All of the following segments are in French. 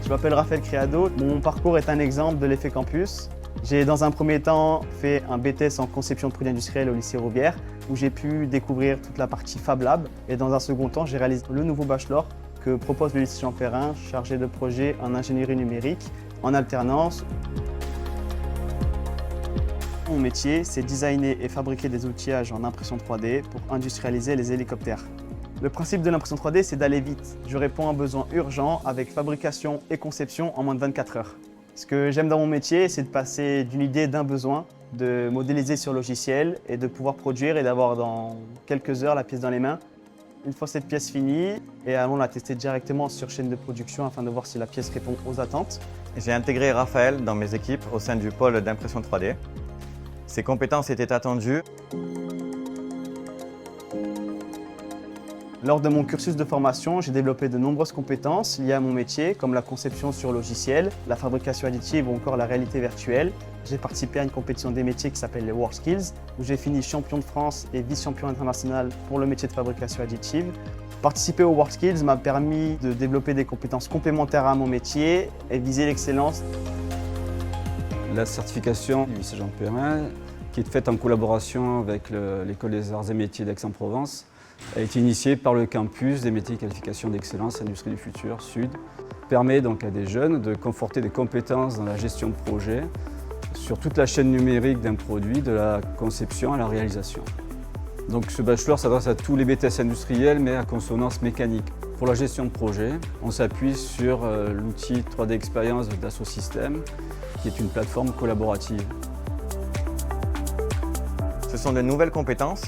Je m'appelle Raphaël Criado. Mon parcours est un exemple de l'effet campus. J'ai dans un premier temps fait un BTS en conception de produits industriels au lycée Rouvière où j'ai pu découvrir toute la partie Fab Lab. Et dans un second temps, j'ai réalisé le nouveau bachelor que propose le lycée Jean Perrin, chargé de projet en ingénierie numérique, en alternance. Mon métier, c'est designer et fabriquer des outillages en impression 3D pour industrialiser les hélicoptères. Le principe de l'impression 3D, c'est d'aller vite. Je réponds à un besoin urgent avec fabrication et conception en moins de 24 heures. Ce que j'aime dans mon métier, c'est de passer d'une idée, d'un besoin, de modéliser sur logiciel et de pouvoir produire et d'avoir dans quelques heures la pièce dans les mains. Une fois cette pièce finie, et allons la tester directement sur chaîne de production afin de voir si la pièce répond aux attentes. J'ai intégré Raphaël dans mes équipes au sein du pôle d'impression 3D. Ses compétences étaient attendues. Lors de mon cursus de formation, j'ai développé de nombreuses compétences liées à mon métier, comme la conception sur logiciel, la fabrication additive ou encore la réalité virtuelle. J'ai participé à une compétition des métiers qui s'appelle les WorldSkills, où j'ai fini champion de France et vice-champion international pour le métier de fabrication additive. Participer aux WorldSkills m'a permis de développer des compétences complémentaires à mon métier et viser l'excellence. La certification du lycée Jean Perrin, qui est faite en collaboration avec l'École des Arts et Métiers d'Aix-en-Provence, a été initiée par le campus des métiers et qualifications d'excellence Industrie du futur Sud. Permet donc à des jeunes de conforter des compétences dans la gestion de projet sur toute la chaîne numérique d'un produit, de la conception à la réalisation. Donc ce bachelor s'adresse à tous les BTS industriels mais à consonance mécanique. Pour la gestion de projet, on s'appuie sur l'outil 3D Experience de Dassault Systèmes, qui est une plateforme collaborative. Ce sont de nouvelles compétences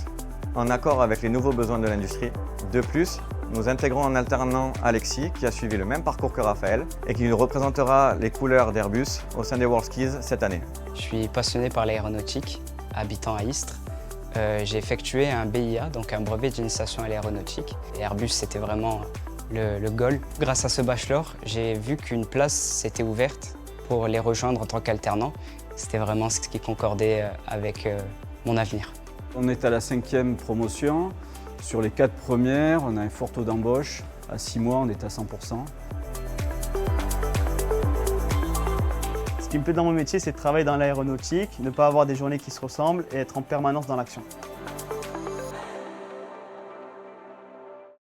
en accord avec les nouveaux besoins de l'industrie. De plus, nous intégrons en alternant Alexis, qui a suivi le même parcours que Raphaël et qui nous représentera les couleurs d'Airbus au sein des WorldSkills cette année. Je suis passionné par l'aéronautique, habitant à Istres. J'ai effectué un BIA, donc un brevet d'initiation à l'aéronautique. Et Airbus, c'était vraiment le goal. Grâce à ce bachelor, j'ai vu qu'une place s'était ouverte pour les rejoindre en tant qu'alternant. C'était vraiment ce qui concordait avec mon avenir. On est à la 5e promotion. Sur les 4 premières, on a un fort taux d'embauche. À 6 mois, on est à 100%. Ce qui me plaît dans mon métier, c'est de travailler dans l'aéronautique, ne pas avoir des journées qui se ressemblent et être en permanence dans l'action.